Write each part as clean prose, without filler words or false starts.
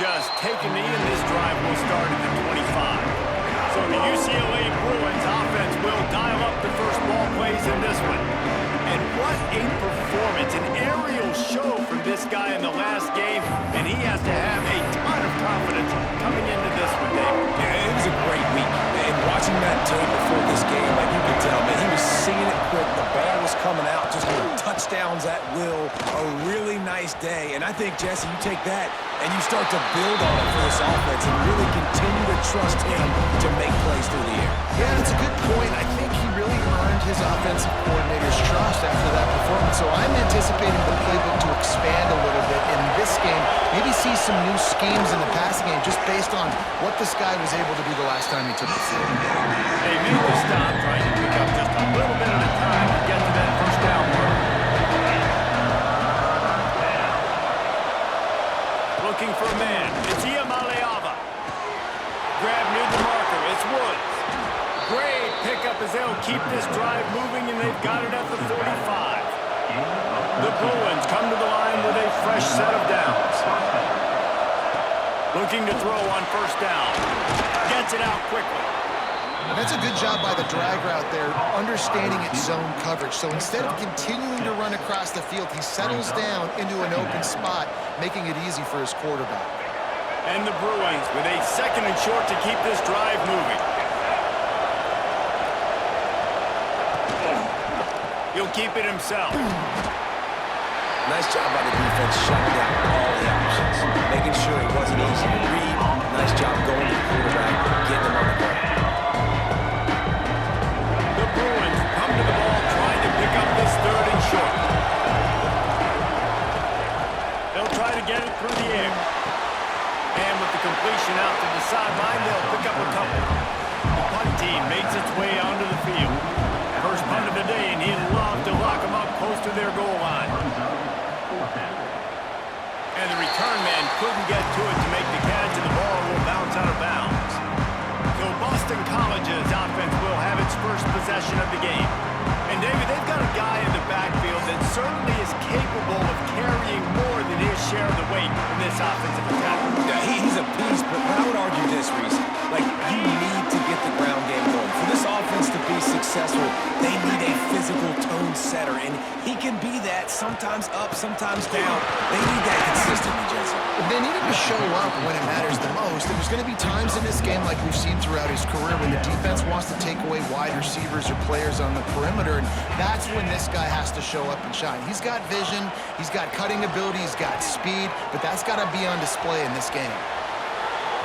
just take a knee, and this drive will start at the 25. So the UCLA Bruins offense will dial up the first ball plays in this one. And what a performance, an aerial show from this guy in the last game, and he has to have a ton of confidence coming into this one, Dave. Yeah, it was a great week. And watching that tape before this game, like you could tell, man, he was seeing it quick. The ball was coming out, just touchdowns at will. A really nice day. And I think, Jesse, you take that and you start to build on it for this offense and really continue to trust him to make plays through the air. Yeah, that's a good point. I think he really earned his offensive coordinator's trust after that performance. So I'm anticipating the playbook to expand a little bit in this game. Maybe see some new schemes in the passing game just based on what this guy was able to do the last time he took the field. They made the stop, trying to pick up just a little bit at a time to get to that first down mark. Looking for a man. It's Iamaleava. Grab near the marker. It's Woods. Great pickup as they'll keep this drive moving, and they've got it at the 45. The Bruins come to the line with a fresh set of downs. Looking to throw on first down. Gets it out quickly. That's a good job by the drag route there, understanding its zone coverage. So instead of continuing to run across the field, he settles down into an open spot, making it easy for his quarterback. And the Bruins with a second and short to keep this drive moving. He'll keep it himself. Nice job by the defense shutting down all the options, making sure it wasn't easy to read. Nice job going to the quarterback, getting him on the ground. The Bruins come to the ball trying to pick up this third and short. They'll try to get it through the air. And with the completion out to the sideline, they'll pick up a couple. The punt team makes its way onto the field. First punt of the day, and he'd love to lock them up close to their goal line. And the return man couldn't get to it to make the catch, and the ball will bounce out of bounds. So Boston College's offense will have its first possession of the game. And David, they've got a guy in the backfield that certainly is capable of carrying more than his share of the weight in this offensive attack. Yeah, he's a beast, but I would argue this, Reese. Like, you need to get the ground game going. For this offense to be successful, they need a physical tone setter, and he can be that, sometimes up, sometimes down. They need that consistently, Jesse. They need him to show up when it matters the most. There's going to be times in this game, like we've seen throughout his career, when the defense wants to take away wide receivers or players on the perimeter, and that's when this guy has to show up and shine. He's got vision, he's got cutting ability, he's got speed, but that's got to be on display in this game.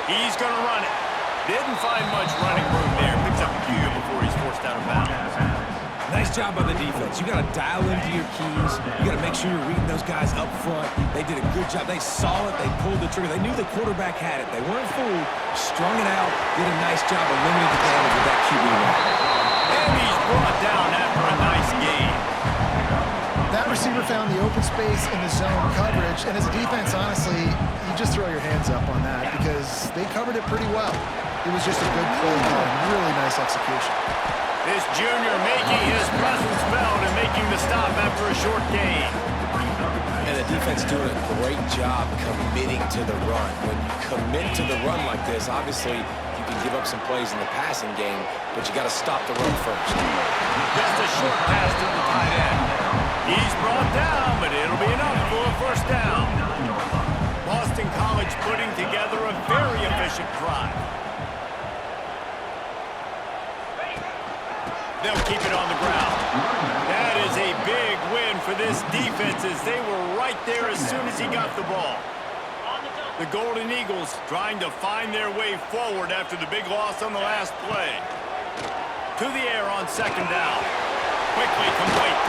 He's going to run it. Didn't find much running room there. Picks up a few before he's forced out of bounds. Nice job by the defense. You got to dial into your keys. You got to make sure you're reading those guys up front. They did a good job. They saw it. They pulled the trigger. They knew the quarterback had it. They weren't fooled. Strung it out. Did a nice job of limiting the damage with that QB run. And he's brought down after a nice game. That receiver found the open space in the zone coverage, and as a defense, honestly, you just throw your hands up on that because they covered it pretty well. It was just a good play call, really nice execution. This junior making his presence felt and making the stop after a short gain. And the defense doing a great job committing to the run. When you commit to the run like this, obviously you can give up some plays in the passing game, but you got to stop the run first. Just a short pass to the tight end. He's brought down, but it'll be enough for a first down. Boston College putting together a very efficient drive. They'll keep it on the ground. That is a big win for this defense as they were right there as soon as he got the ball. The Golden Eagles trying to find their way forward after the big loss on the last play. To the air on second down. Quickly complete.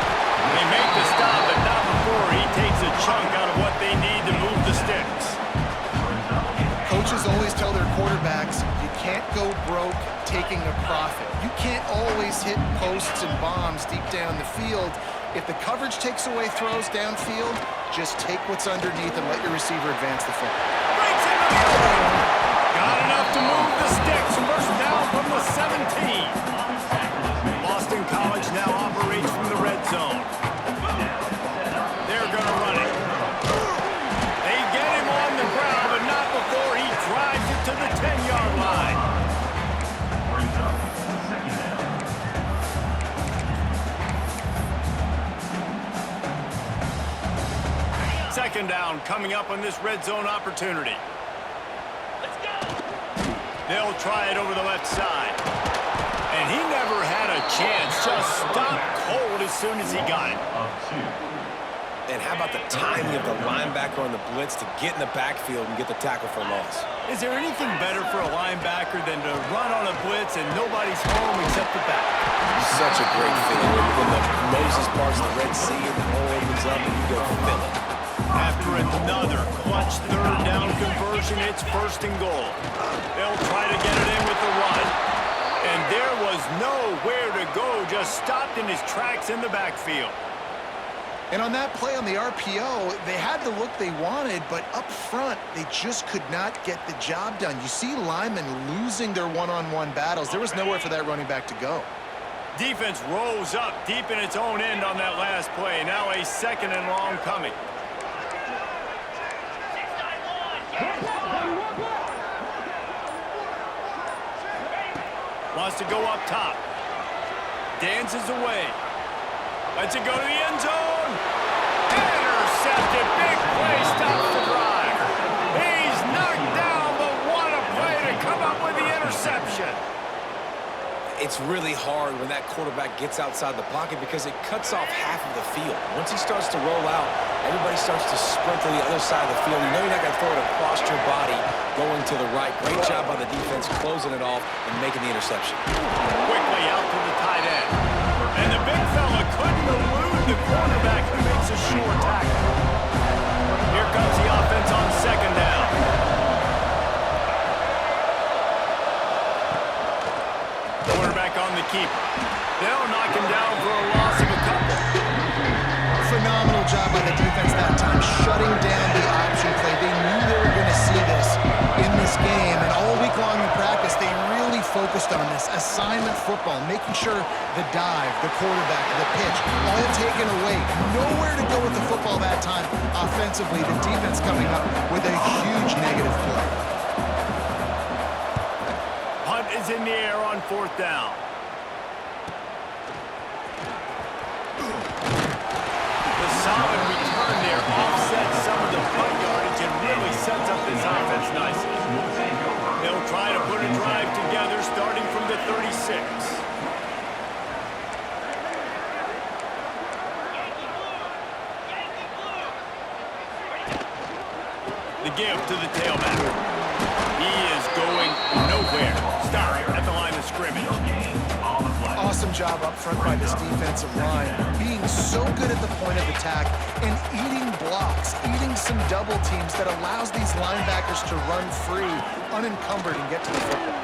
They make the stop, but not before he takes a chunk out of what they need to move the sticks. Coaches always tell their quarterbacks, you can't go broke taking a profit. You can't always hit posts and bombs deep down the field. If the coverage takes away throws downfield, just take what's underneath and let your receiver advance the foot. Breaks in the middle. Got enough to move the sticks. First down from the 17. Boston College now operates from the red zone. They're going to run it. They get him on the ground, but not before Second down coming up on this red zone opportunity. Let's go. They'll try it over the left side. And he never had a chance. Just stopped cold as soon as he got it. And how about the timing of the linebacker on the blitz to get in the backfield and get the tackle for loss? Is there anything better for a linebacker than to run on a blitz and nobody's home except the back? Such a great feeling when the Moses parts the Red Sea and the hole opens up and you go fill it. After another clutch third down conversion, it's 1st and goal. They'll try to get it in with the run. And there was nowhere to go, just stopped in his tracks in the backfield. And on that play on the RPO, they had the look they wanted, but up front, they just could not get the job done. You see linemen losing their one-on-one battles. There was nowhere for that running back to go. Defense rose up deep in its own end on that last play. Now a 2nd and long coming. Wants to go up top. Dances away. Lets it go to the end zone. Intercepted. Big play. Stops the drive. He's knocked down, but what a play to come up with the interception. It's really hard when that quarterback gets outside the pocket because it cuts off half of the field. Once he starts to roll out, everybody starts to sprint to the other side of the field. You know you're not going to throw it across your body going to the right. Great job by the defense closing it off and making the interception. Quickly out to the tight end. And the big fella couldn't elude the cornerback who makes a sure tackle. Here comes the offense on 2nd down. Quarterback on the keeper. They'll knock him down for a loss of a couple. Phenomenal job by the defense that time, shutting down the option play. They knew they were going to see this in this game, and all week long in practice, they really focused on this assignment football, making sure the dive, the quarterback, the pitch, all taken away. Nowhere to go with the football that time offensively. The defense coming up with a huge negative play. Hunt is in the air on 4th down. The solid return there offsets some of the punt yardage and really sets up this offense nicely. They'll try to put a drive together starting from the 36. The give to the tailback. He is going nowhere. Stop at the line of scrimmage. Awesome job up front by this defensive line, being so good at the point of attack and eating blocks, eating some double teams that allows these linebackers to run free, unencumbered, and get to the football.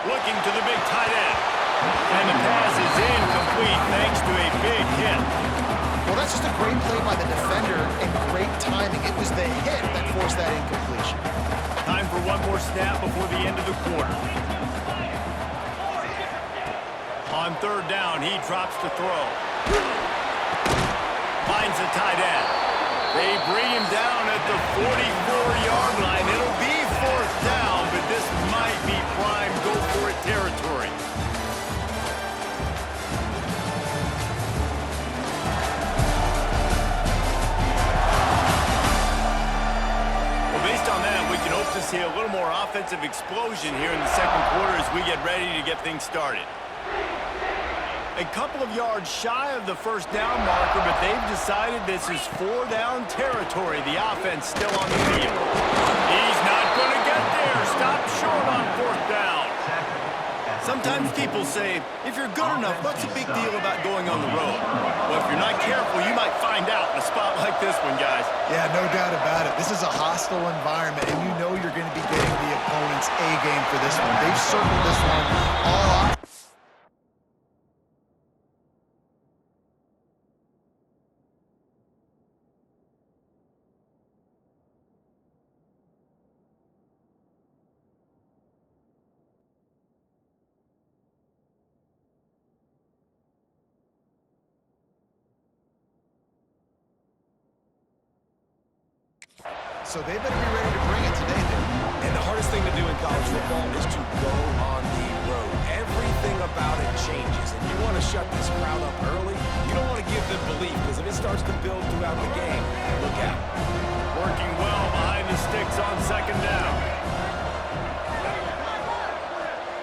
Looking to the big tight end. And the pass is incomplete thanks to a big hit. Well, that's just a great play by the defender and great timing. It was the hit that forced that incompletion. Time for one more snap before the end of the quarter. On 3rd down, he drops to throw. Finds the tight end. They bring him down at the 44-yard line. It'll be 4th down, but this might be prime go-for-it territory. Well, based on that, we can hope to see a little more offensive explosion here in the 2nd quarter as we get ready to get things started. A couple of yards shy of the 1st down marker, but they've decided this is 4-down territory. The offense still on the field. He's not going to get there. Stop short on 4th down. Sometimes people say, if you're good enough, what's the big deal about going on the road? Well, if you're not careful, you might find out in a spot like this one, guys. Yeah, no doubt about it. This is a hostile environment, and you know you're going to be getting the opponent's A game for this one. They've circled this one all off. So they better be ready to bring it today, then. And the hardest thing to do in college football is to go on the road. Everything about it changes, and you want to shut this crowd up early. You don't want to give them belief, because if it starts to build throughout the game, look out. second down.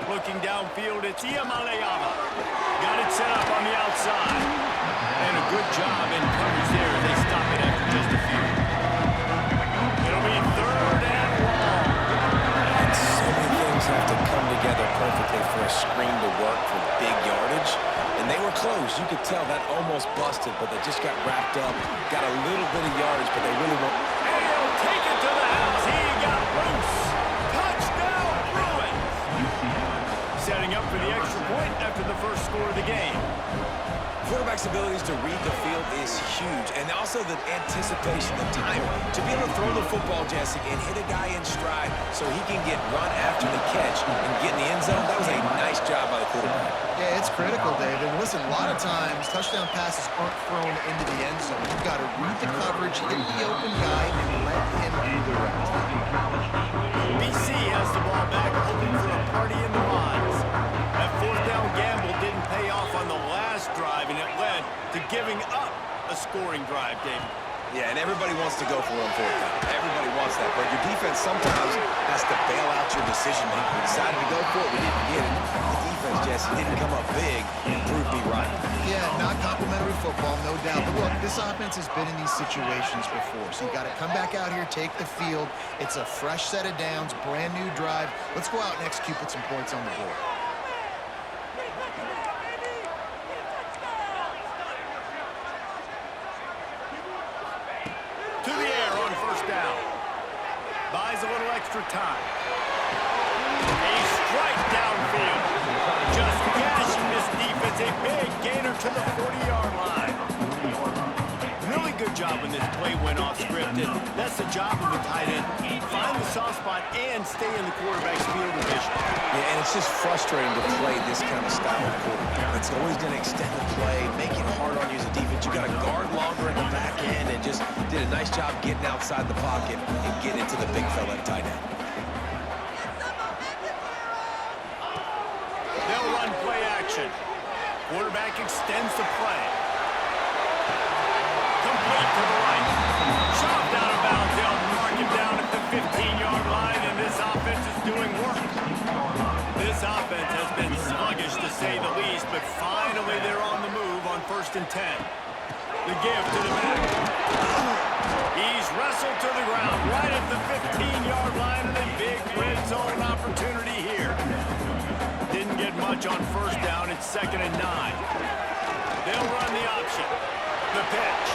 Looking downfield, it's Iamaleava. Got it set up on the outside. And a good job in coverage there. They stop it after just a few. It'll be third and long. And so many things have to come together perfectly for a screen to work for big yardage. And they were close. You could tell that almost busted, but they just got wrapped up. Got a little bit of yardage, but they really won't. And he'll take it to the house. He got loose. Touchdown, Bruins. Setting up for the extra point after the first score of the game. Quarterback's abilities to read the field is huge, and also the anticipation, the timing. To be able to throw the football, Jesse, and hit a guy in stride so he can get run after the catch and get in the end zone, that was a nice job by the quarterback. Yeah, it's critical, David. Listen, a lot of times, touchdown passes aren't thrown into the end zone. You've got to read the coverage, hit the open guy, and let him do the rest. BC has the ball back, hoping for a party in the lines. That fourth down gamble didn't pay off on the last drive, and it led to giving up a scoring drive, David. Yeah, and everybody wants to go for it on fourth down. Everybody wants that, but your defense sometimes has to bail out your decision-making. We decided to go for it. We didn't get it. The defense, Jesse, didn't come up big and prove me right. Yeah, not complimentary football, no doubt. But look, this offense has been in these situations before, so you got to come back out here, take the field. It's a fresh set of downs, brand new drive. Let's go out and execute, put some points on the board. To the air on first down. Buys a little extra time. A strike downfield. Just gashing this defense. A big gainer to the 40-yard line. Really good job when this play went off script, and that's the job of a tight end. Find the soft spot and stay in the quarterback's field of vision. Yeah, and it's just frustrating to play this kind of style of quarterback. It's always going to extend the play, make it hard on you as a defense. You got to guard longer in the back end, and just did a nice job getting outside the pocket and getting into the big fella at tight end. They'll run play action. Quarterback extends the play. Complete to the right. Shoved out of bounds. They'll mark him down at the 15-yard line, and this offense is doing work. This offense has been sluggish, to say the least, but finally they're on the move on 1st and 10. The give to the back. He's wrestled to the ground right at the 15-yard line, and a big red zone opportunity here. Didn't get much on first down. It's 2nd and 9. They'll run the option. The pitch.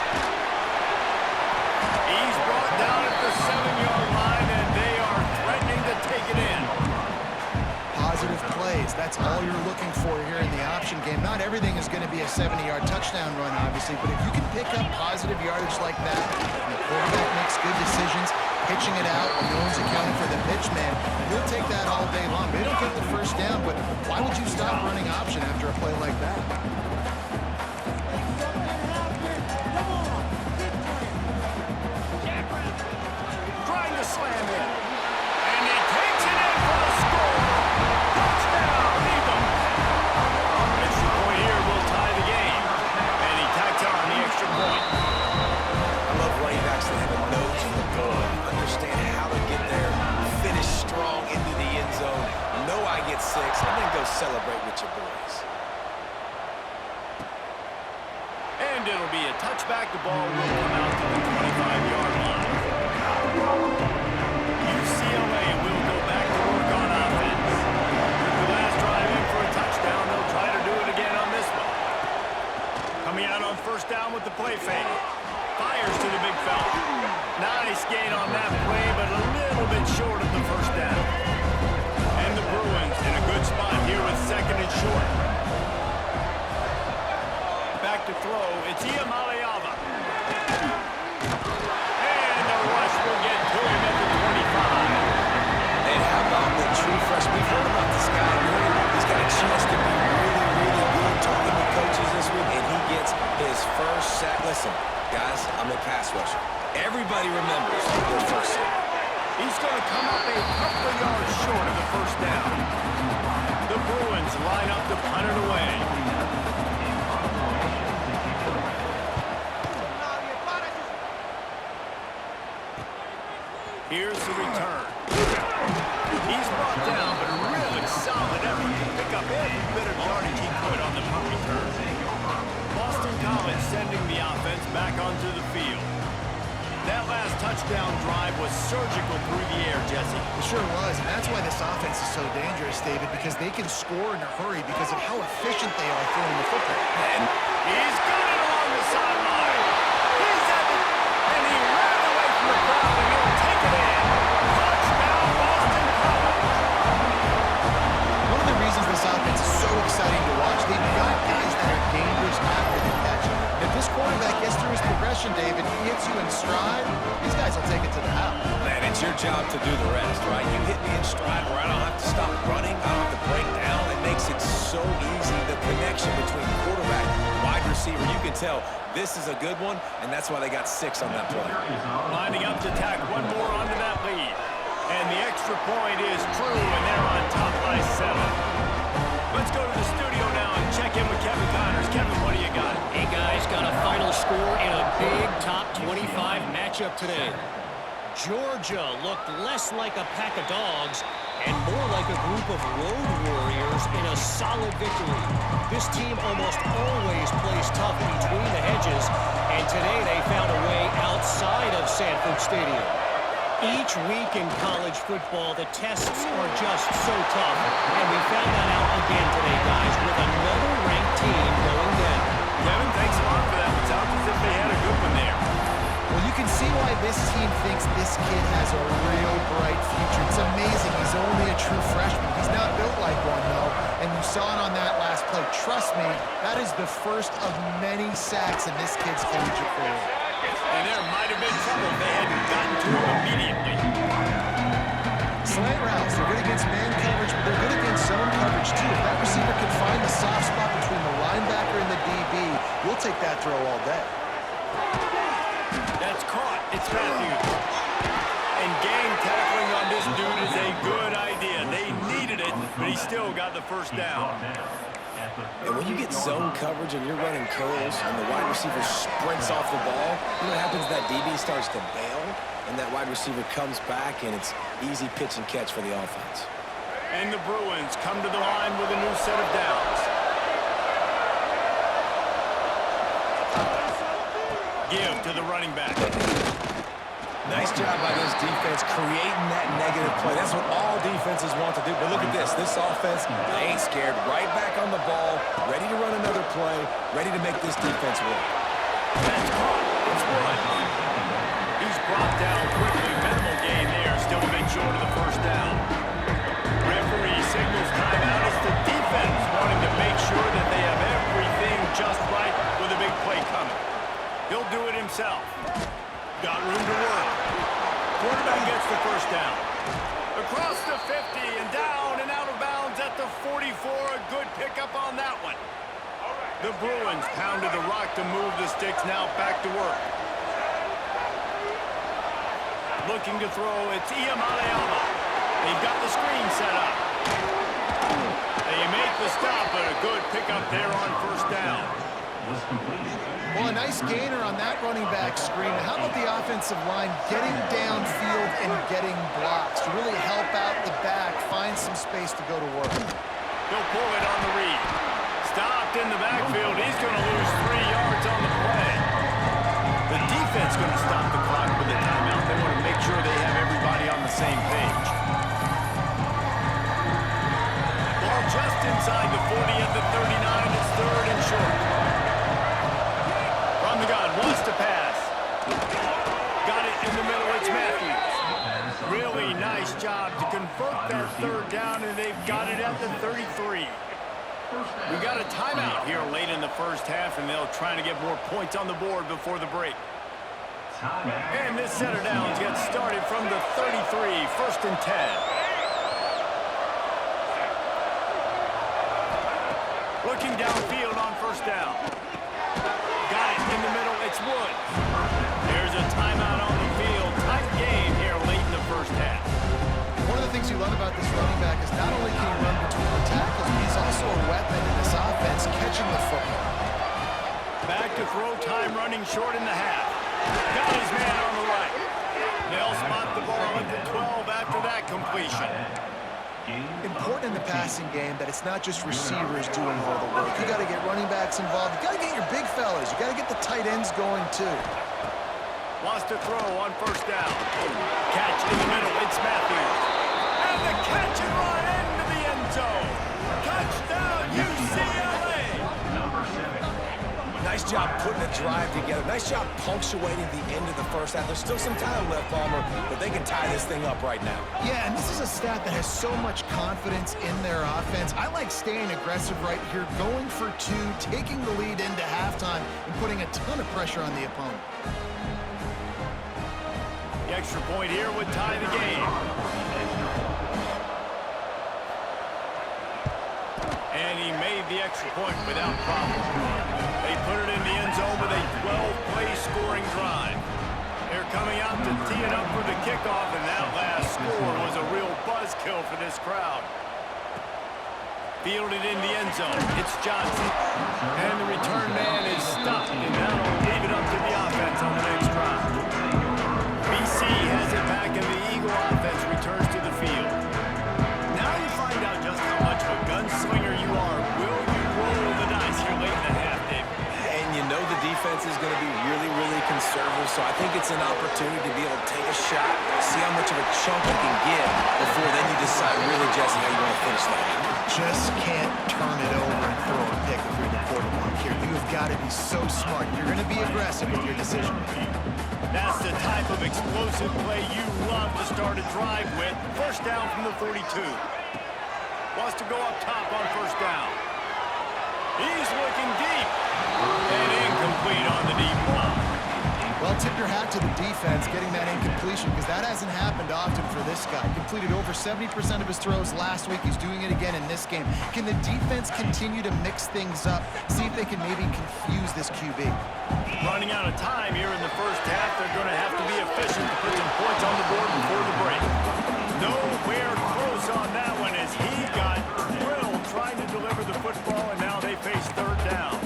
He's brought down at the 7-yard line, and they are threatening to take it in. Positive plays. That's all you're looking for here in the option game. Not everything is going to be a 70-yard touchdown run, obviously, but if you can pick up positive yardage like that, and the quarterback makes good decisions, pitching it out when no one's accounting for the pitch man, he'll take that all day long. They don't get the first down, but why would you stop running option after a play like that? Trying to slam in. And he takes it in for the score. Touchdown, Eagles. Extra point here will tie the game. And he tacks on the extra point. I love running backs that have a nose for the goal, understand how to get there, finish strong into the end zone, know I get 6, and then go celebrate with your boys. And it'll be a touchback. The ball will come out to the 25-yard line. UCLA will go back to work on offense. With the last drive in for a touchdown, they'll try to do it again on this one. Coming out on first down with the play fake. Fires to the big fella. Nice gain on that play, but a little bit short of the first down. And the Bruins in a good spot here with 2nd and short. Back to throw, it's Iamaleava. And the rush will get to him at the 25. And how about the true freshman? We've heard about this guy. He's got a chance to be really, really good. Talking with coaches this week, and he gets his first sack. Listen, guys, I'm a pass rusher. Everybody remembers their first sack. He's going to come up a couple of yards short of the first down. The Bruins line up to punt it away. Here's the return. touchdown drive was surgical through the air, Jesse. It sure was, and that's why this offense is so dangerous, David, because they can score in a hurry because of how efficient they are throwing the football. And he's got it along the sideline. He's at the... And he ran away from the crowd, and he'll take it in. Touchdown, Boston College. One of the reasons this offense is so exciting to watch, they've got guys that are dangerous after the catch. If this quarterback gets through his progression, David, he hits you in stride, these guys will take it to the house. Man, it's your job to do the rest, right? You hit me in stride where I don't have to stop running, I don't have to break down. It makes it so easy, the connection between quarterback, wide receiver. You can tell this is a good one, and that's why they got 6 on that play. Lining up to tack one more onto that lead. And the extra point is true, and they're on top by 7. Let's go to the studio now and check in with Kevin Connors. Kevin, what do you got? Hey, guys, got a final score in a big top 25 matchup today. Georgia looked less like a pack of dogs and more like a group of road warriors in a solid victory. This team almost always plays tough between the hedges, and today they found a way outside of Sanford Stadium. Each week in college football, the tests are just so tough, and we found that out again today, guys, with another ranked team going down. Kevin, thanks a lot for that. It sounds as if they had a good one there. Well, you can see why this team thinks this kid has a real bright future. It's amazing. He's only a true freshman. He's not built like one, though, and you saw it on that last play. Trust me, that is the first of many sacks in this kid's collegiate career. And there might have been trouble if they hadn't gotten to him immediately. Slant routes, they're good against man coverage, but they're good against zone coverage, too. If that receiver can find the soft spot between the linebacker and the DB, we'll take that throw all day. That's caught. It's Matthews. And gang tackling on this dude is a good idea. They needed it, but he still got the first down. And when you get zone coverage and you're running curls and the wide receiver sprints off the ball, you know what happens? That DB starts to bail, and that wide receiver comes back, and it's easy pitch and catch for the offense. And the Bruins come to the line with a new set of downs. Give to the running back. Nice job by this defense creating that negative play. That's what all defenses want to do. But look at this. This offense, they ain't scared. Right back on the ball, ready to run another play, ready to make this defense work. That's caught. It's one. He's brought down quickly. Minimal gain there. Still a bit short of the first down. Referee signals timeout. It's the defense wanting to make sure that they have everything just right with a big play coming. He'll do it himself. Got room to work. Quarterback gets the first down. Across the 50 and down and out of bounds at the 44. A good pickup on that one. The Bruins pounded the rock to move the sticks. Now back to work. Looking to throw. It's Iamaleava. They've got the screen set up. They make the stop, but a good pickup there on first down. Well, a nice gainer on that running back screen. How about the offensive line getting downfield and getting blocks to really help out the back, find some space to go to work? He'll pull it on the read. Stopped in the backfield. He's going to lose 3 yards on the play. The defense going to stop the clock with a timeout. They want to make sure they have everybody on the same page. Ball just inside the 40 at the 39. It's third and short. From the gun, wants to pass. Got it in the middle, it's Matthews. Really nice job to convert that third down, and they've got it at the 33. We got a timeout here late in the first half, and they'll try to get more points on the board before the break. And this set of downs gets started from the 33, first and 10. Looking downfield on first down. Got it in the middle, it's Wood. There's a timeout on the field. Tight game here late in the first half. One of the things you love about this running back is not only can he run between the tackles, but he's also a weapon in this offense, catching the football. Back to throw time, running short in the half. Got his man on the right. They'll spot the ball at the 12 after that completion. Important in the passing game that it's not just receivers doing all the work. You got to get running backs involved. You got to get your big fellas. You got to get the tight ends going too. Wants to throw on first down. Catch in the middle. It's Matthews. And the catch and run into the end zone. Touchdown, UCLA. Nice job putting a drive together. Nice job punctuating the end of the first half. There's still some time left, Palmer, but they can tie this thing up right now. Yeah, and this is a staff that has so much confidence in their offense. I like staying aggressive right here, going for two, taking the lead into halftime, and putting a ton of pressure on the opponent. The extra point here would tie the game. And he made the extra point without problem. They put it in the end zone with a 12-play scoring drive. They're coming out to tee it up for the kickoff, and that last score was a real buzzkill for this crowd. Fielded in the end zone. It's Johnson. And the return man is stopped, and that'll leave it up to the offense on the next drive. BC has it back, and the Eagle offense returns to the field. Now you find out just how much of a gunslinger you are. Will you roll the dice here late in the half, Dave? And you know the defense is going to be really, really conservative, so I think it's an opportunity to be able to take a shot, see how much of a chunk you can get before then you decide really, Jesse, how you want to finish that. Just can't turn it over and throw a pick if you're the quarterback here. You have got to be so smart. You're going to be aggressive with your decision. That's the type of explosive play you love to start a drive with. First down from the 42. Wants to go up top on first down. He's looking deep. And incomplete on the deep ball. Well, tip your hat to the defense getting that incompletion, because that hasn't happened often for this guy. Completed over 70% of his throws last week. He's doing it again in this game. Can the defense continue to mix things up, see if they can maybe confuse this QB? Running out of time here in the first half. They're going to have to be efficient to put some points on the board before the break. Nowhere close on that one as he got drilled trying to deliver the football, and now they face third down.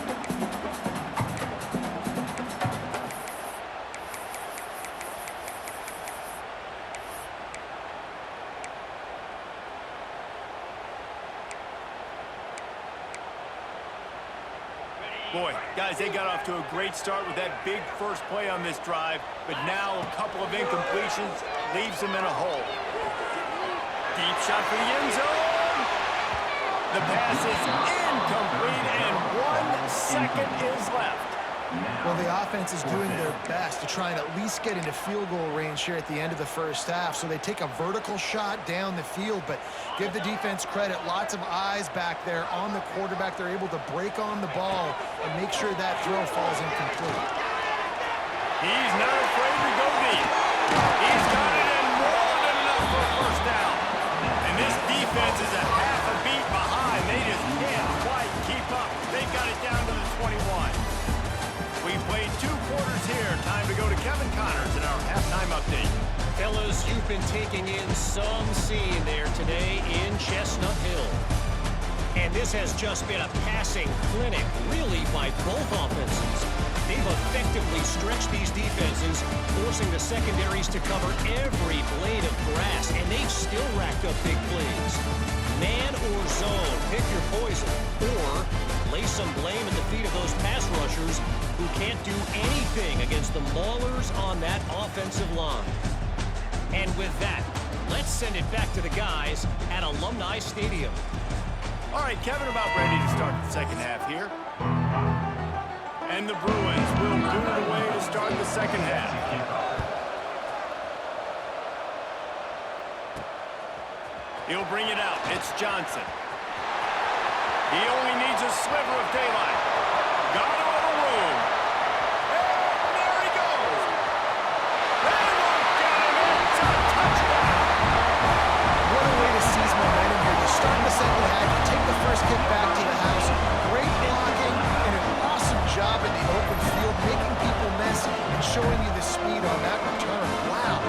Boy, guys, they got off to a great start with that big first play on this drive, but now a couple of incompletions leaves them in a hole. Deep shot for the end zone. The pass is incomplete, and 1 second is left. Well, the offense is doing their best to try and at least get into field goal range here at the end of the first half. So they take a vertical shot down the field, but give the defense credit. Lots of eyes back there on the quarterback. They're able to break on the ball and make sure that throw falls incomplete. He's not afraid to go deep. He's got it in more than enough for a first down. And this defense is a half a beat behind. They just can't quite keep up. They got it down to the 21. We've played 2 quarters here. Time to go to Kevin Connors in our halftime update. Fellas, you've been taking in some scene there today in Chestnut Hill. And this has just been a passing clinic, really, by both offenses. They've effectively stretched these defenses, forcing the secondaries to cover every blade of grass, and they've still racked up big plays. Man or zone, pick your poison, or lay some blame at the feet of those pass rushers who can't do anything against the maulers on that offensive line. And with that, let's send it back to the guys at Alumni Stadium. All right, Kevin, about ready to start the second half here. And the Bruins will do it away to start the second half. He'll bring it out. It's Johnson. He only needs a sliver of daylight. Got him on the room. And there he goes. They won't get him. It's a touchdown. What a way to seize momentum here. You start the second half, you take the first kick back to the house. Great blocking and an awesome job in the open field, making people miss and showing you the speed on that return. Wow.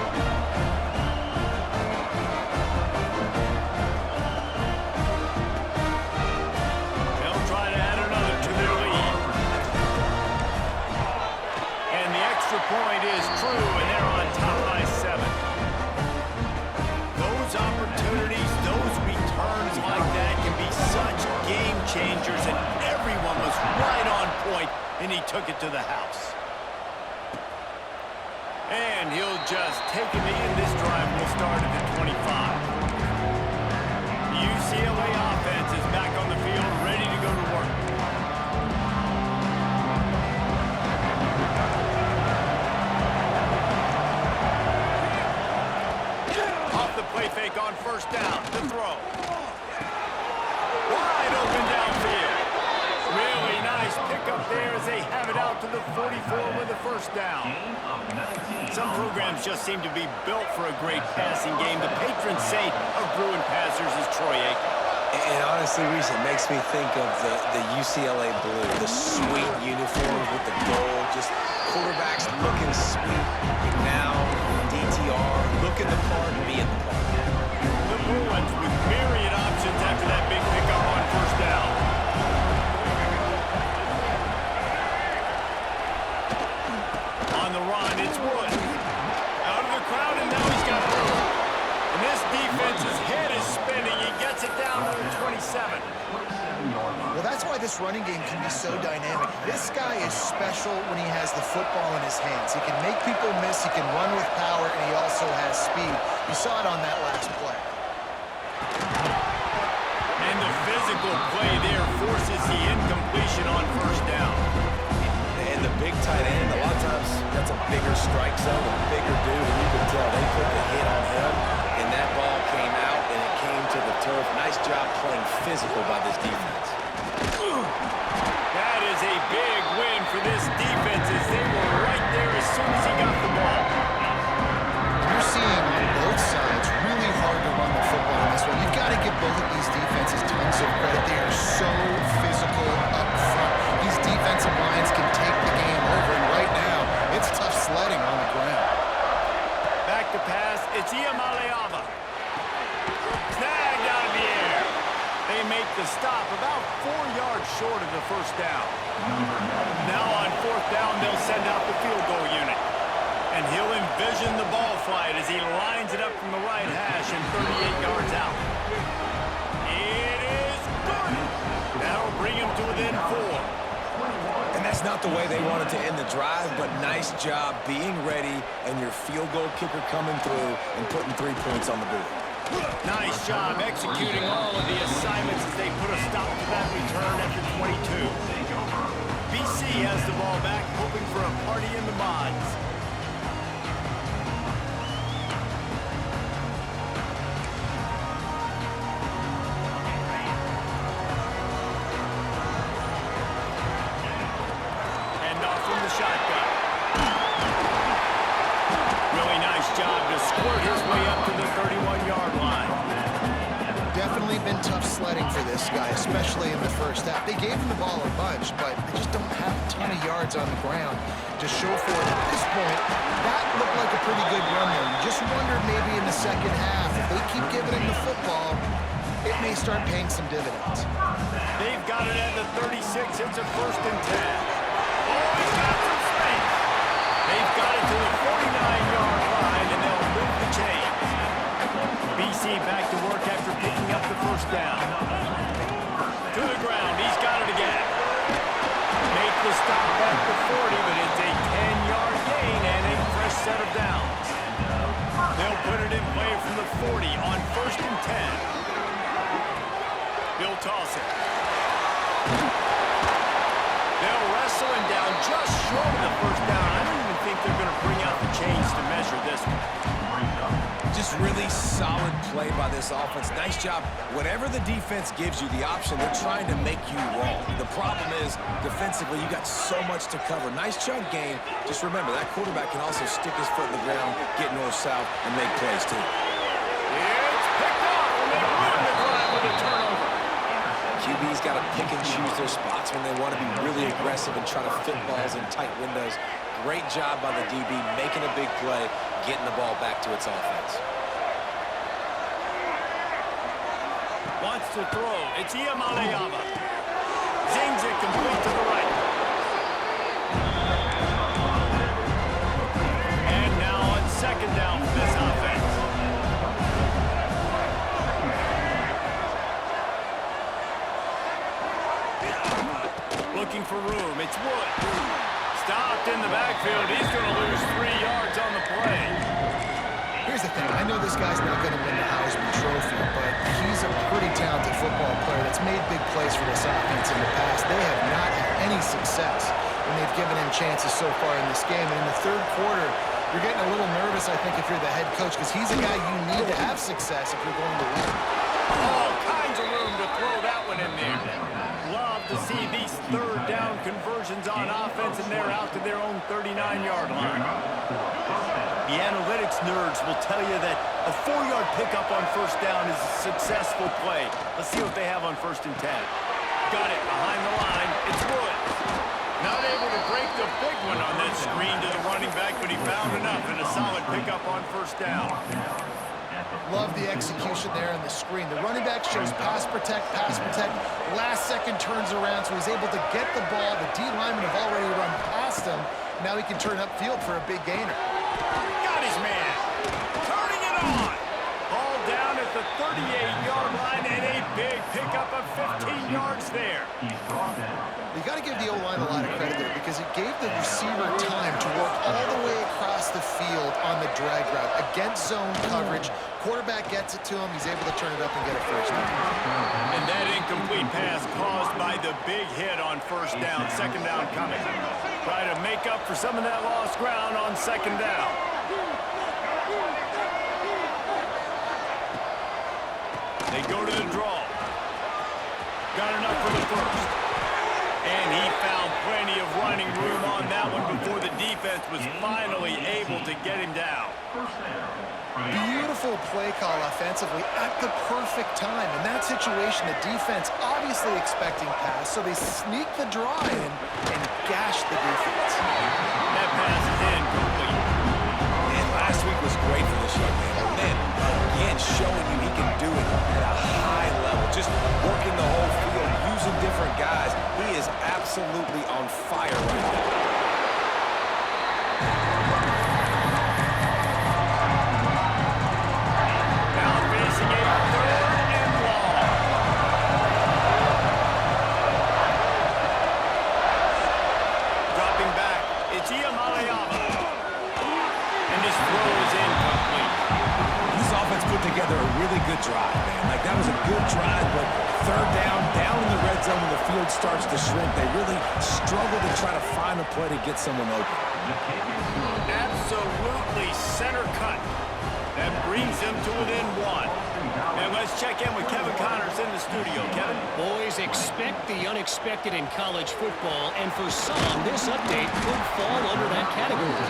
They'll try to add another to their lead. And the extra point is true, and they're on top by 7. Those opportunities, those returns like that can be such game changers, and everyone was right on point, and he took it to the house. And he'll just take a knee, and this drive will start at the 25. The UCLA offense is back on the field, ready to go to work. Off the play fake on first down, the throw. Wide open downfield. Really nice pickup there as they have it out to the 44 with a first down. Some programs just seem to be built for a great passing game. The patron saint of Bruin passers is Troy Aikman. And honestly, Reese, it makes me think of the UCLA blue, the sweet uniforms with the gold, just quarterbacks looking sweet. Now, DTR, looking the part and being the part. The Bruins with myriad options after that big pickup on first down. On the run, it's Wood. Out of the crowd, and now he's got room. And this defense's head is spinning. He gets it down to the 27. Well, that's why this running game can be so dynamic. This guy is special when he has the football in his hands. He can make people miss, he can run with power, and he also has speed. You saw it on that last play. And the physical play there forces the incompletion on first down. And the big tight end, a lot of times that's a bigger strike zone, a bigger dude, and you can tell they put the hit on him, and that ball came out, and it came to the turf. Nice job playing physical by this defense. That is a big win for this defense as they were right there as soon as he got the ball. You're seeing on both sides really hard to run the football in this one. You've got to give both of these defenses tons of credit. They are so physical up front. These defensive lines can take the game over, and right now, it's tough sledding on the ground. Back to pass, it's Iamaleava. Snagged out of the air. They make the stop about 4 yards short of the first down. Now on fourth down, they'll send out the field goal unit. And he'll envision the ball flight as he lines it up from the right hash and 38 yards out. It is good. That'll bring him to within 4. And that's not the way they wanted to end the drive, but nice job being ready and your field goal kicker coming through and putting 3 points on the board. Nice job executing all of the assignments as they put a stop to that return at the 22. BC has the ball back, hoping for a party in the mods. And off from the shotgun. Really nice job to squirt his way up to the 31-yard line. Definitely been tough sledding for this guy, especially in the first half. They gave him the ball a bunch, but they just don't have a ton of yards on the ground to show for it. At this point, that looked like a pretty good run there. You just wondered maybe in the second half, if they keep giving him the football, it may start paying some dividends. They've got it at the 36. It's a first and 10. Oh, he's got some space. They've got it to the 49-yard line, and they'll move the chains. BC back to work after picking up the first down. To the ground. He's got it again. Make the stop back to 40, but it's a 10-yard gain and a fresh set of downs. They'll put it in play from the 40 on first and 10. They'll toss it. They'll wrestle him down just short of the first down. I don't even think they're going to bring out the chains to measure this one. Just really solid play by this offense. Nice job. Whenever the defense gives you the option, they're trying to make you wrong. The problem is, defensively, you got so much to cover. Nice chunk gain. Just remember, that quarterback can also stick his foot in the ground, get north-south, and make plays, too. It's picked off, and they win the drive with a turnover. QB's got to pick and choose their spots when they want to be really aggressive and try to fit balls in tight windows. Great job by the DB, making a big play, getting the ball back to its offense. Wants to throw. It's Iamaleava. Zings it complete to the right. And now on second down for this offense. Looking for room. It's Wood. stopped in the backfield. He's going to lose 3 yards on the play. Here's the thing. I know this guy's not going to win the Heisman Trophy, but he's a pretty talented football player that's made big plays for this offense in the past. They have not had any success when they've given him chances so far in this game. And in the third quarter, you're getting a little nervous, I think, if you're the head coach, because he's a guy you need to have success if you're going to win. All kinds of room to throw that one in there. Love to see these third down conversions on offense, and they're out to their own 39-yard line. The analytics nerds will tell you that a 4-yard pickup on first down is a successful play. Let's see what they have on 1st and 10. Got it behind the line. It's Woods. Not able to break the big one on that screen to the running back, but he found enough and a solid pickup on 1st down. Love the execution there on the screen. The running back shows pass protect. Last second turns around, so he's able to get the ball. The D linemen have already run past him. Now he can turn upfield for a big gainer. Got his man. Turning it on. Ball down at the 38-yard line and a big pickup of 15 yards there. You got to give the O-line a lot of credit there because it gave the receiver time to work all the way across the field on the drag route against zone coverage. Quarterback gets it to him. He's able to turn it up and get a first down. And that incomplete pass caused by the big hit on 1st down. 2nd down coming. Try to make up for some of that lost ground on 2nd down. They go to the draw. Got enough for the first. And he found plenty of running room on that one before the defense was finally able to get him down. Beautiful play call offensively at the perfect time. In that situation, the defense obviously expecting pass, so they sneak the draw in and gash the defense. That pass is incomplete. And last week was great for this young man. And then, again, showing you he can do it at a high level. Just working the whole field, using different guys. He is absolutely on fire right now. Together a really good drive, man. Like, that was a good drive, but 3rd down in the red zone when the field starts to shrink, they really struggle to try to find a play to get someone open. Absolutely center cut. That brings them to within 1. And let's check in with Kevin Connors in the studio. Kevin? Boys, expect the unexpected in college football, and for some, this update could fall under that category.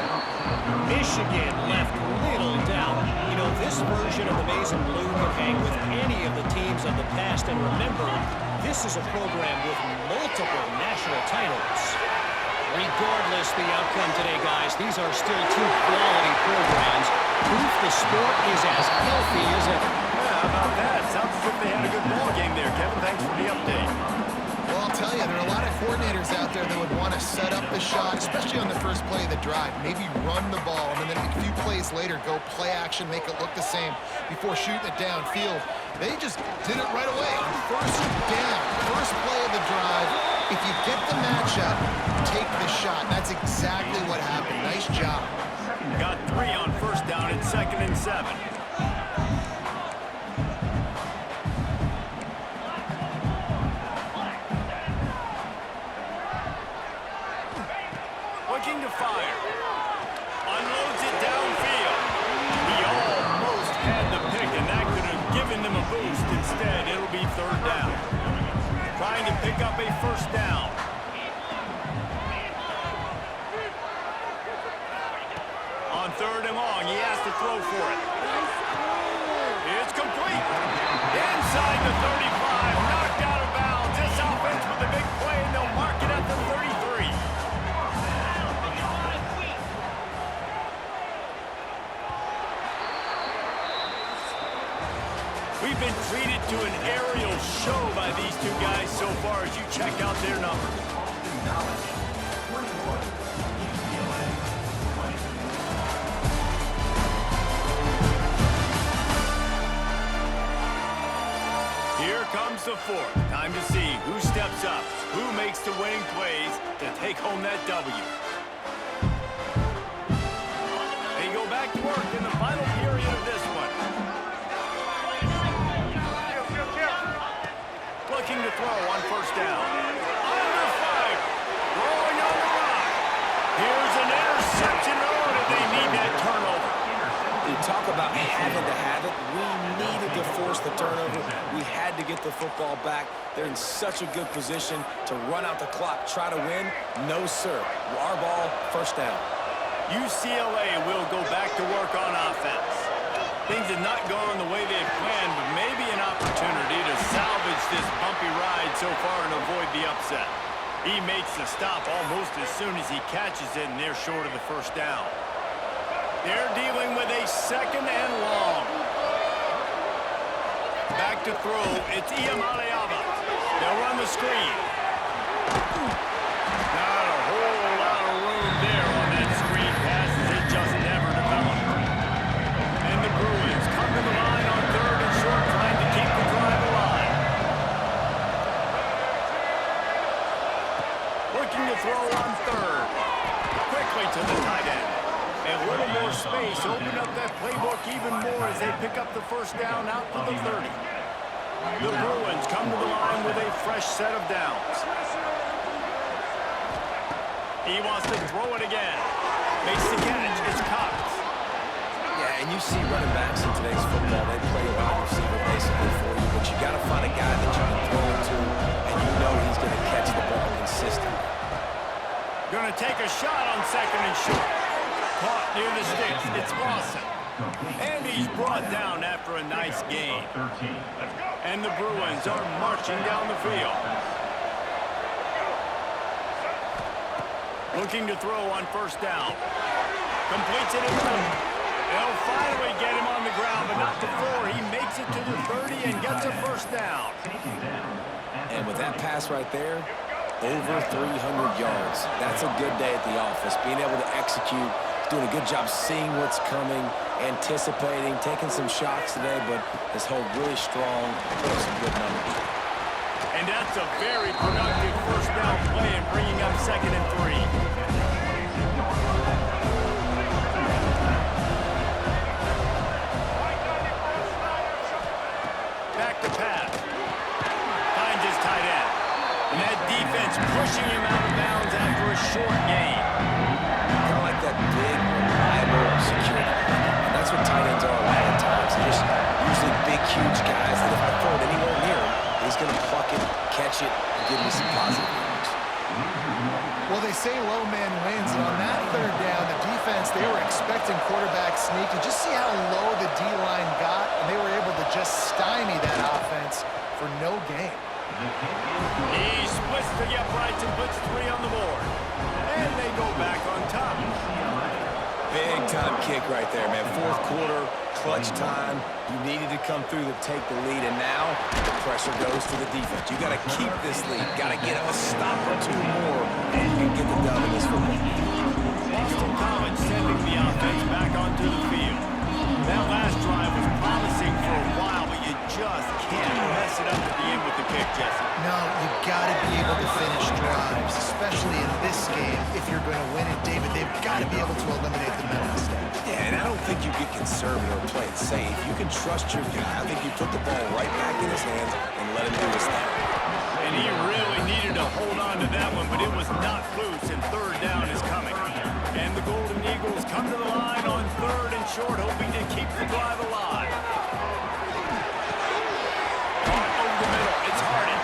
Michigan left little doubt. You know, this version of the Maize and Blue can hang with any of the teams of the past, and remember, this is a program with multiple national titles. Regardless the outcome today, guys, these are still 2 quality programs. Proof the sport is as healthy as ever. Yeah, how about that? Sounds as if they had a good ball game there, Kevin. Thanks for the update. Well, I'll tell you, there are a lot of coordinators out there that would want to set up the shot, especially on the first play of the drive. Maybe run the ball, and then a few plays later, go play action, make it look the same before shooting it downfield. They just did it right away on 1st down, first play of the drive. If you get the matchup, take the shot. That's exactly what happened. Nice job. Got 3 on 1st down and 2nd and 7. Looking to fire. Unloads it downfield. He almost had the pick, and that could have given them a boost. Instead, it'll be 3rd down. Trying to pick up a 1st down. On 3rd and long, he has to throw for it. It's complete. Inside the 35, knocked out of bounds. This offense with a big play, and they'll mark it at the 33. We've been treated to an aerial show by these 2 guys so far as you check out their numbers. Here comes the 4th. Time to see who steps up, who makes the winning plays to take home that W. Looking to throw on first down. Under fire. Rolling on the run. Here's an interception. Oh, did they need that turnover? You talk about having to have it. We needed to force the turnover. We had to get the football back. They're in such a good position to run out the clock, try to win. No, sir. Our ball, first down. UCLA will go back to work on offense. Things have not gone the way they had planned, but maybe an opportunity to salvage this bumpy ride so far and avoid the upset. He makes the stop almost as soon as he catches it, and they're short of the first down. They're dealing with a second and long. Back to throw, it's Iamaleava. They'll run the screen. Not a whole lot of room there on that screen pass as it just never developed. And the Bruins come to the line on third and short, trying to keep the drive alive. Looking to throw on third. Quickly to the tight end. A little more space, open up that playbook even more as they pick up the first down out to the 30. The Bruins come to the line with a fresh set of downs. He wants to throw it again. Makes the catch. It's Cox. Yeah, and you see running backs in today's football, they play a wide receiver basically for you, but you got to find a guy that you can throw it to, and you know he's going to catch the ball consistently. Going to take a shot on second and short. Caught near the sticks. It's Lawson. And he's brought down after a nice game. And the Bruins are marching down the field. Looking to throw on first down. Completes it in the middle. They'll finally get him on the ground, but not before he makes it to the 30 and gets a first down. And with that pass right there, over 300 yards. That's a good day at the office. Being able to execute, doing a good job seeing what's coming, anticipating, taking some shots today, but has held really strong, put up some good numbers. And that's a very productive first down play and bringing up second and 3. Back to pass. Finds his tight end. And that defense pushing him out of bounds after a short gain. Kind of like that big, reliable security. And that's what tight ends are a lot of times. They're just usually big, huge guys that if I throw it anywhere near him, he's going to pluck it, catch it, and give me some positive yards. Well, they say low man wins, and on that third down, the defense, they were expecting quarterback sneak. And just see how low the D-line got, and they were able to just stymie that offense for no gain. He splits the uprights and puts 3 on the board. And they go back on top. Big time kick right there, man. Fourth quarter, clutch time. You needed to come through to take the lead, and now the pressure goes to the defense. You got to keep this lead. Got to get a stop or 2 more, and you can get the dub in this football. Boston College sending the offense back onto the field. That last drive was promising for a while, but you just can't mess it up at the end with the kick, Jesse. No, you got to be able to finish drives, especially in this game. If you're going to win it, David, they've got to be able to eliminate the mental mistake. Yeah, and I don't think you get conservative or play it safe. You can trust your guy. I think you put the ball right back in his hands and let him do his thing. And he really needed to hold on to that one, but it was not loose, and third down is coming. And the Golden Eagles come to the line on third and short, hoping to keep the drive alive. Caught over the middle. It's Harden.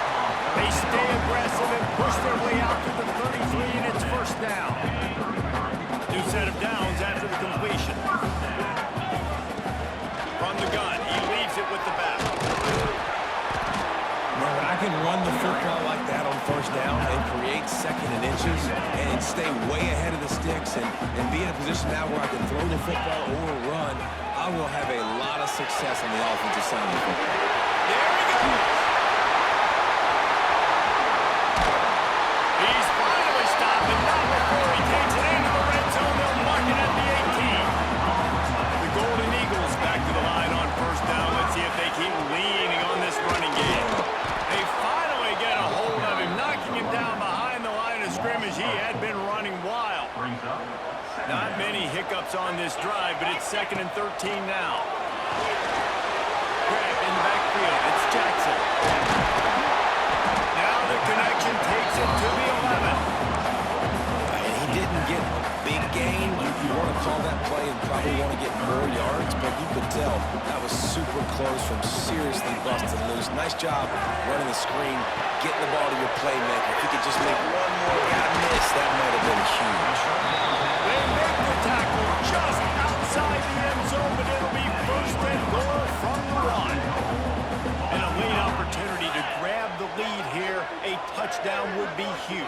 They stay aggressive and push their way out to the 33, and it's first down. New set of downs after the completion. From the gun, he leaves it with the back. Now, when I can run the football like that on first down and create second and inches and stay way ahead of the sticks and be in a position now where I can throw the football or run, I will have a lot of success on the offensive side of the football. There he goes. He's finally stopped, and not before he takes it into the red zone. They'll mark it at the 18. The Golden Eagles back to the line on first down. Let's see if they keep leaning on this running game. They finally get a hold of him, knocking him down behind the line of scrimmage. He had been running wild. Not many hiccups on this drive, but it's second and 13 now. Grab in the backfield. It's Jackson. you want to call that play and probably want to get more yards, but you could tell that was super close from seriously busting loose. Nice job running the screen, getting the ball to your playmaker. If you could just make one more guy miss, that might have been huge. They make the tackle just outside the end zone, but it'll be first and goal from the line. And a late opportunity to grab the lead here. A touchdown would be huge.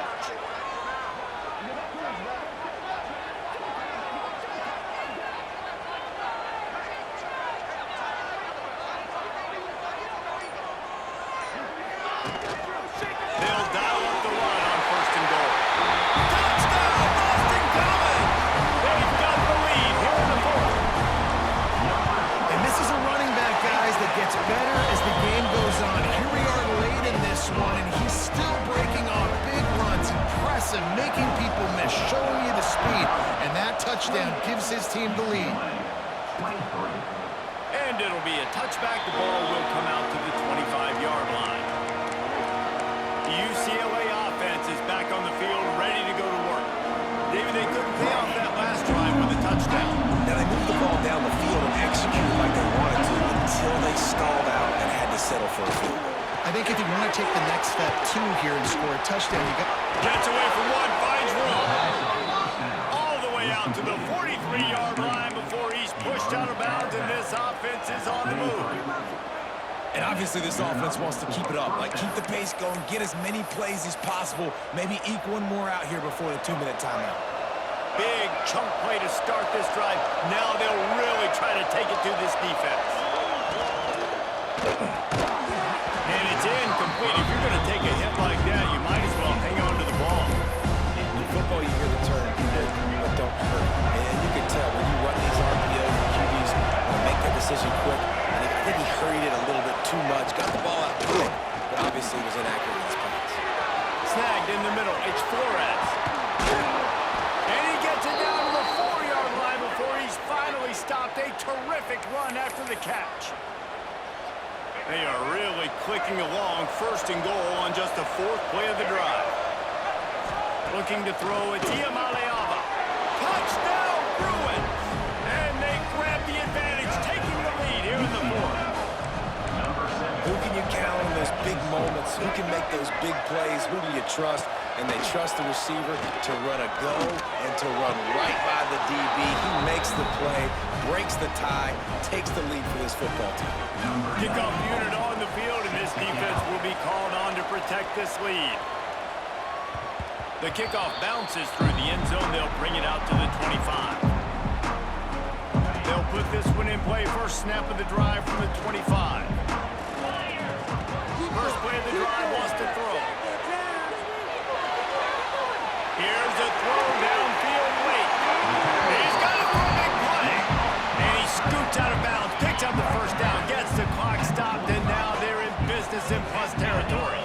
They'll dial up the run on first and goal. Touchdown, Boston coming! They've got the lead here in the fourth. And this is a running back, guys, that gets better as the game goes on. Here we are late in this one, and he's still breaking off big runs, impressive, making people miss, showing you the speed. And that touchdown gives his team the lead. And it'll be a touchback. The ball will come out to the 25-yard line. The UCLA offense is back on the field, ready to go to work. David, they couldn't pay off that last drive with a touchdown. Now, they moved the ball down the field and executed like they wanted to until they stalled out and had to settle for a field goal. I think if you want to take the next step, too, here and score a touchdown, you got... Gets away from one, finds room. All the way out to the 43-yard line before he's pushed out of bounds, and this offense is on the move. And obviously this offense wants to keep it up. Like, keep the pace going, get as many plays as possible, maybe eke one more out here before the 2-minute timeout. Big chunk play to start this drive. Now they'll really try to take it to this defense. And it's incomplete. If you're going to take a hit like that, you might as well hang on to the ball. In football, you hear the term, but don't hurt. And you can tell when you run these RPOs, the QBs make that decision quick. And I think he hurried it a little bit too much, got the ball out quick, but obviously was inaccurate in his pass. Snagged in the middle. It's Flores. And he gets it down to the 4-yard line before he's finally stopped. A terrific run after the catch. They are really clicking along. First and goal on just the 4th play of the drive. Looking to throw it. Tiamaleava. Touchdown, Bruins! And they grab the advantage, taking the lead here in the 4th. Who can you count on those big moments? Who can make those big plays? Who do you trust? And they trust the receiver to run a go and to run right by the DB. He makes the play, breaks the tie, takes the lead for this football team. Kickoff unit on the field, and this defense will be called on to protect this lead. The kickoff bounces through the end zone. They'll bring it out to the 25. They'll put this one in play. First snap of the drive from the 25. First play of the drive wants to throw. Here's a throw downfield late. He's got a big play. And he scoots out of bounds, picks up the first down, gets the clock stopped, and now they're in business in plus territory.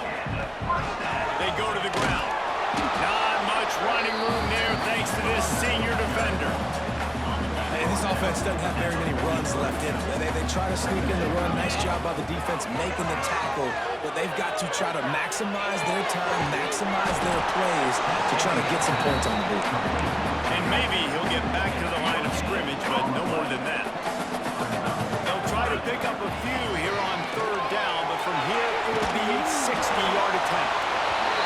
They go to the ground. Not much running room there thanks to this senior defender. And this offense doesn't have very many runs left in them. They try to sneak in the run. Nice job by the defense making the tackle. But they've got to try to maximize their time, maximize their plays to try to get some points on the board. And maybe he'll get back to the line of scrimmage, but no more than that. They'll try to pick up a few here on 3rd down, but from here it will be a 60-yard attempt.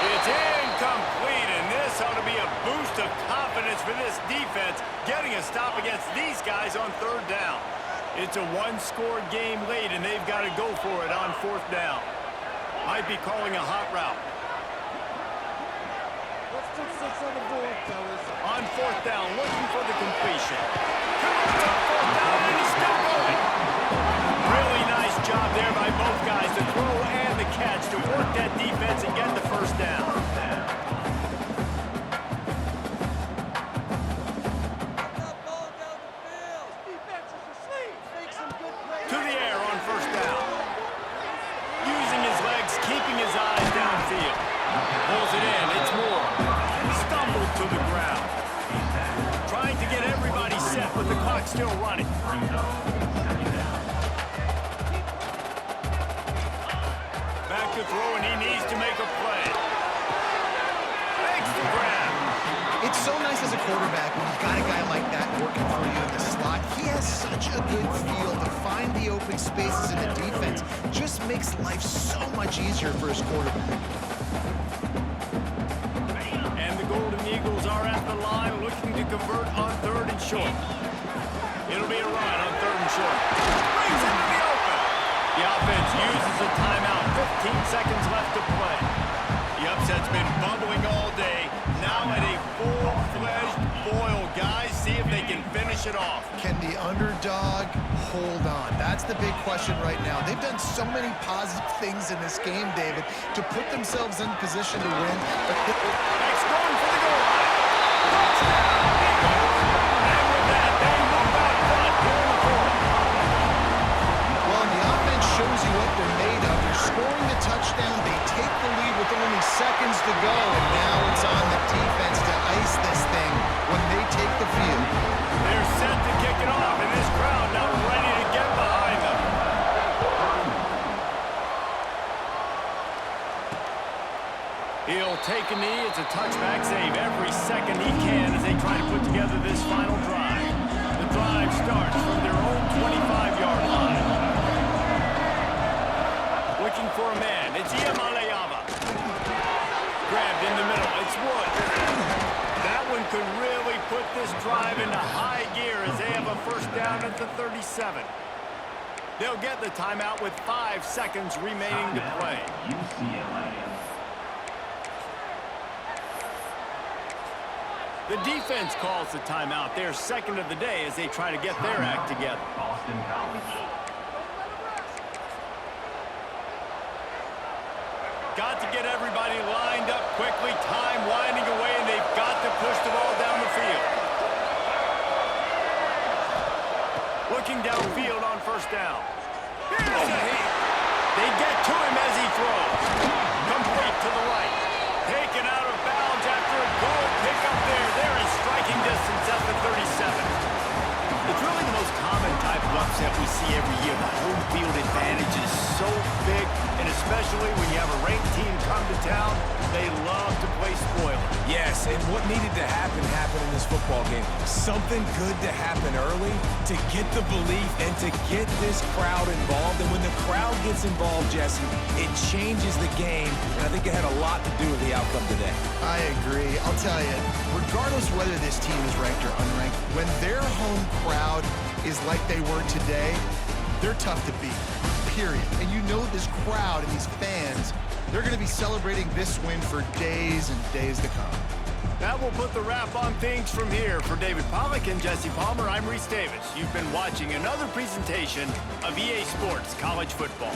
It's incomplete, and this ought to be a boost of confidence for this defense, getting a stop against these guys on 3rd down. It's a one-score game late, and they've got to go for it on 4th down. Might be calling a hot route. Let's put 6 on the board, fellas. On 4th down, looking for the completion. Comes up 4th down, and he's still going. Really nice job there by both guys, the throw and the catch, to work that defense and get the first down. To the air on 1st down. Using his legs, keeping his eyes downfield. Pulls it in, it's Moore. Stumbled to the ground. Trying to get everybody set with the clock still running. Back to throw, and he needs to make a play. Makes the grab. It's so nice as a quarterback when you've got a guy like that working for you in the slot. He has such a good feel to find the open spaces in the defense. Just makes life so much easier for his quarterback. And the Golden Eagles are at the line looking to convert on 3rd and short. It'll be a run on 3rd and short. Brings into the open. The offense uses a timeout. 15 seconds left to play. The upset's been bubbling all day. Now at a full-fledged boil. Guys, see if they can finish it off. Can the underdog hold on? That's the big question right now. They've done so many positive things in this game, David, to put themselves in position to win. But Next going for the goal line. Touchdown, Eagles. And with that, they move out front here in the 4th. well, the offense shows you what they're made of. They're scoring the touchdown. They take the lead with only seconds to go. And now it's on the defense to ice this thing when they take the field. They're set to kick it off, and this crowd now ready to get behind them. He'll take a knee. It's a touchback save every second he can as they try to put together this final drive. The drive starts from their own 25-yard line. Looking for a man. It's Iamaleava. Grabbed in the middle. It's Wood. That one could really put this drive into high gear as they have a first down at the 37. They'll get the timeout with 5 seconds remaining to play. UCLA. The defense calls the timeout, their second of the day, as they try to get their act together. Boston College. Got to get everybody lined up quickly, time winding away, and they've got to push the ball down the field. Looking downfield on first down. Here's a hit. They get to him as he throws. Complete to the right. Taken out of bounds after a goal pickup there. They're in striking distance at the 37. It's really the most common type of upset we see every year. The home field advantage is so big, and especially when you have a ranked team come to town, they love to play spoiler. Yes, and what needed to happen happened in this football game. Something good to happen early to get the belief and to get this crowd involved. And when the crowd gets involved, Jesse, it changes the game. And I think it had a lot to do with the outcome today. I agree. I'll tell you, regardless whether this team is ranked or unranked, when their home crowd is like they were today, they're tough to beat, period. And you know this crowd and these fans, they're going to be celebrating this win for days and days to come. That will put the wrap on things from here. For David Pollack and Jesse Palmer, I'm Reese Davis. You've been watching another presentation of EA Sports College Football.